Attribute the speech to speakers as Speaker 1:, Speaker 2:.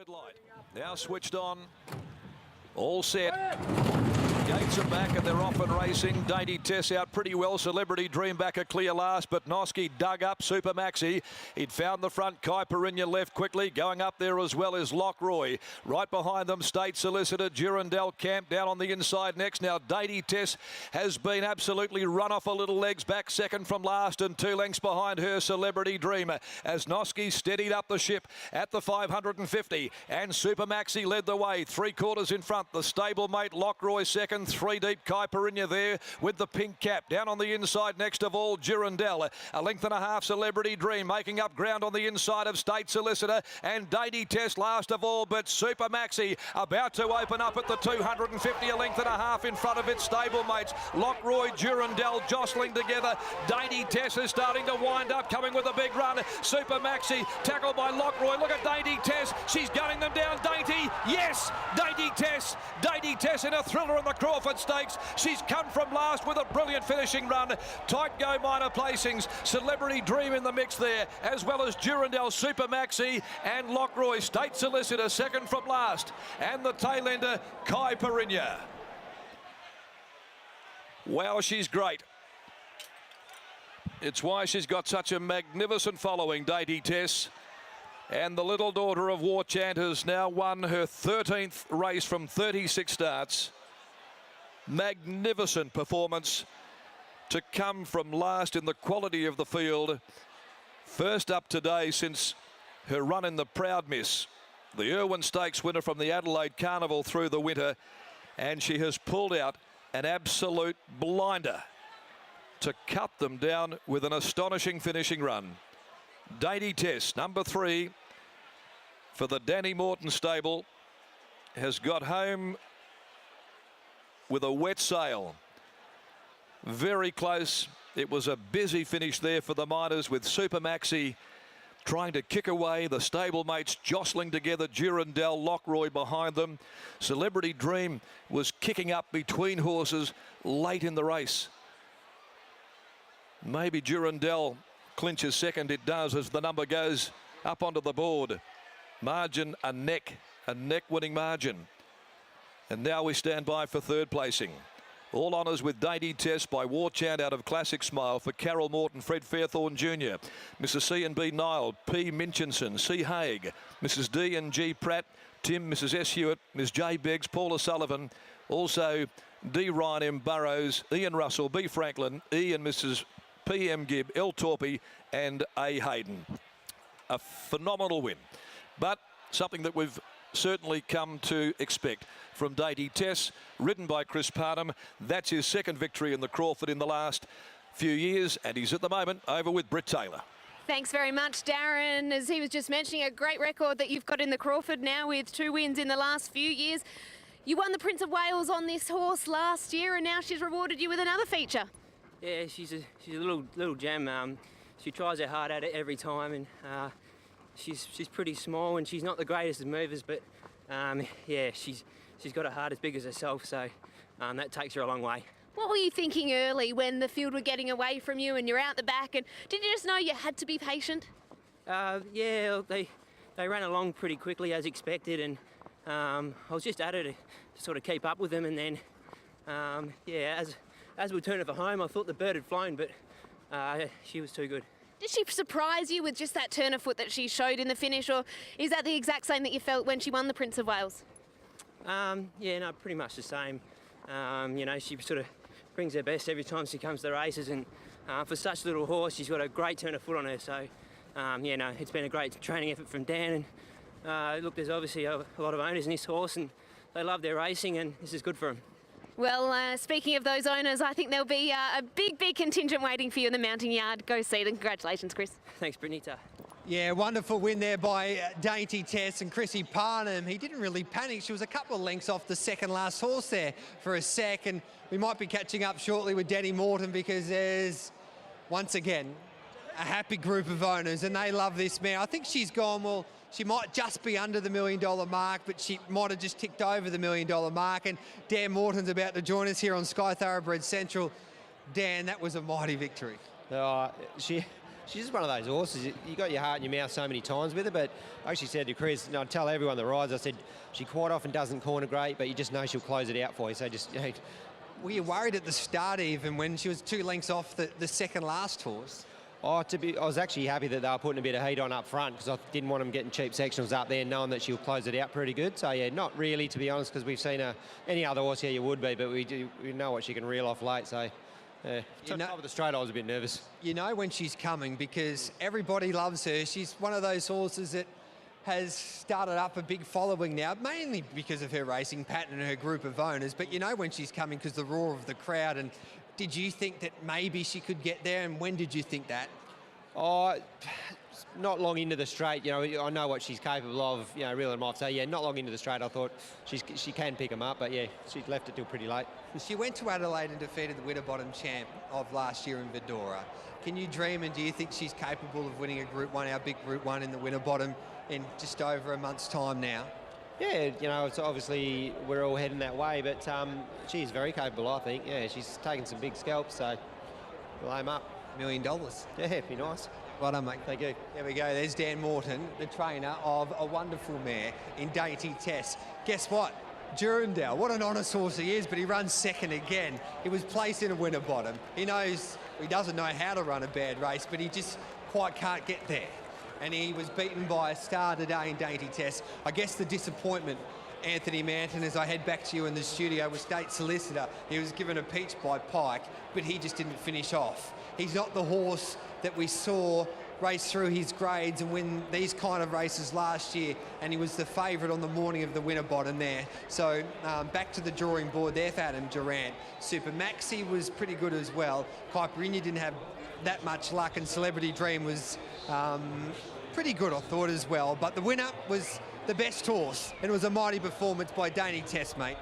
Speaker 1: third light. Now switched on. All set. Gates are back and they're off and racing. Dainty Tess out pretty well. Celebrity Dream back a clear last, but Noski dug up Super Maxi. He'd found the front. Kai Perinya left quickly. Going up there as well as Lockroy. Right behind them, State Solicitor, Durandell Camp down on the inside next. Now Dainty Tess has been absolutely run off a little legs back, second from last, and 2 lengths behind her, Celebrity Dream. As Noski steadied up the ship at the 550, and Super Maxi led the way. 3/4 in front. The stablemate Lockroy second. 3 deep, Kai Perinya there with the pink cap. Down on the inside next of all, Durandell. A length and a half, Celebrity Dream making up ground on the inside of State Solicitor, and Dainty Tess last of all, but Super Maxi about to open up at the 250, a length and a half in front of its stablemates. Lockroy, Durandell jostling together. Dainty Tess is starting to wind up, coming with a big run. Super Maxi tackled by Lockroy. Look at Dainty Tess. She's gunning them down. Dainty, yes, Dainty Tess. Dainty Tess in a thriller in the Crawford Stakes. She's come from last with a brilliant finishing run. Tight go minor placings. Celebrity Dream in the mix there, as well as Durandell, Super Maxi and Lockroy. State Solicitor second from last, and the tail ender Kai Perinya. Wow, she's great. It's why she's got such a magnificent following, Dainty Tess. And the little daughter of War Chant has now won her 13th race from 36 starts. Magnificent performance to come from last in the quality of the field. First up today since her run in the Proud Miss, the Irwin Stakes winner from the Adelaide Carnival through the winter, and she has pulled out an absolute blinder to cut them down with an astonishing finishing run. Dainty Tess, number 3 for the Danny Morton stable, has got home with a wet sail. Very close. It was a busy finish there for the Miners, with Super Maxi trying to kick away. The stablemates jostling together. Durandell, Lockroy behind them. Celebrity Dream was kicking up between horses late in the race. Maybe Durandell clinches second. It does as the number goes up onto the board. Margin a neck winning margin. And now we stand by for third placing. All honours with Dainty Tess by War Chant out of Classic Smile for Carol Morton, Fred Fairthorne Jr., Mrs. C&B Nile, P. Minchinson, C. Haig, Mrs. D. and G. Pratt, Tim, Mrs. S. Hewitt, Ms. J. Beggs, Paula Sullivan, also D. Ryan M. Burrows, Ian Russell, B. Franklin, E. and Mrs. P. M. Gibb, L. Torpy and A. Hayden. A phenomenal win, but something that we've certainly come to expect from Dainty Tess, ridden by Chris Parnham. That's his second victory in the Crawford in the last few years, and he's at the moment over with Britt Taylor.
Speaker 2: Thanks very much, Darren. As he was just mentioning, a great record that you've got in the Crawford now with 2 wins in the last few years. You won the Prince of Wales on this horse last year, and now she's rewarded you with another feature.
Speaker 3: Yeah, she's a little gem. She tries her heart at it every time, and she's pretty small, and she's not the greatest of movers, but yeah, she's got a heart as big as herself, so that takes her a long way.
Speaker 2: What were you thinking early when the field were getting away from you and you're out the back, and did you just know you had to be patient?
Speaker 3: Yeah, they ran along pretty quickly as expected, and I was just at her to sort of keep up with them, and then yeah, as we turned it for home, I thought the bird had flown, but she was too good.
Speaker 2: Did she surprise you with just that turn of foot that she showed in the finish, or is that the exact same that you felt when she won the Prince of Wales?
Speaker 3: Yeah, no, pretty much the same. You know, she sort of brings her best every time she comes to the races, and for such a little horse, she's got a great turn of foot on her. So, yeah, no, it's been a great training effort from Dan. And look, there's obviously a lot of owners in this horse, and they love their racing, and this is good for them.
Speaker 2: Well, speaking of those owners, I think there'll be a big contingent waiting for you in the mounting yard. Go see them. Congratulations, Chris.
Speaker 3: Thanks, Brittany.
Speaker 4: Yeah, wonderful win there by Dainty Tess, and Chrissy Parnham. He didn't really panic. She was a couple of lengths off the second last horse there for a sec, and we might be catching up shortly with Danny Morton, because there's, once again, a happy group of owners, and they love this mare. I think she's gone, well, she might just be under the $1 million mark, but she might have just ticked over the $1 million mark. And Dan Morton's about to join us here on Sky Thoroughbred Central. Dan, that was a mighty victory.
Speaker 5: she's just one of those horses. You got your heart in your mouth so many times with her, but I actually said to Chris, and I tell everyone that rides, I said, she quite often doesn't corner great, but you just know she'll close it out for you. So just, you know.
Speaker 4: Were you worried at the start even when she was 2 lengths off the second last horse?
Speaker 5: I was actually happy that they were putting a bit of heat on up front because I didn't want them getting cheap sectionals up there, knowing that she'll close it out pretty good. So yeah, not really, to be honest, because we've seen her. Any other horse, yeah, you would be, but we know what she can reel off late. So yeah, top of the straight, I was a bit nervous.
Speaker 4: You know when she's coming because everybody loves her. She's one of those horses that has started up a big following now, mainly because of her racing pattern and her group of owners. But you know when she's coming because the roar of the crowd. And did you think that maybe she could get there? And when did you think that?
Speaker 5: Oh, not long into the straight. You know, I know what she's capable of. You know, reeling them off. So yeah, not long into the straight, I thought she can pick them up. But yeah, she left it till pretty late.
Speaker 4: She went to Adelaide and defeated the Winterbottom champ of last year in Vidora. Can you dream, and do you think she's capable of winning a Group 1, our big Group 1 in the Winterbottom in just over a month's time now?
Speaker 5: Yeah, you know, it's obviously we're all heading that way, but she's very capable, I think. Yeah, she's taken some big scalps, so we'll aim up.
Speaker 4: $1 million.
Speaker 5: Yeah, it'd be nice.
Speaker 4: Well done, mate.
Speaker 5: Thank you.
Speaker 4: There we go. There's Dan Morton, the trainer of a wonderful mare in Dainty Tess. Guess what? Durandale, what an honest horse he is, but he runs second again. He was placed in a Winterbottom. He knows, he doesn't know how to run a bad race, but he just quite can't get there. And he was beaten by a star today in Dainty Tess. I guess the disappointment, Anthony Manton, as I head back to you in the studio, was State Solicitor. He was given a peach by Pike, but he just didn't finish off. He's not the horse that we saw race through his grades and win these kind of races last year, and he was the favourite on the morning of the Winterbottom there. So back to the drawing board there for Adam Durant. Super Maxi was pretty good as well. Caipirinha didn't have that much luck, and Celebrity Dream was pretty good, I thought, as well. But the winner was the best horse, and it was a mighty performance by Dainty Tess, mate.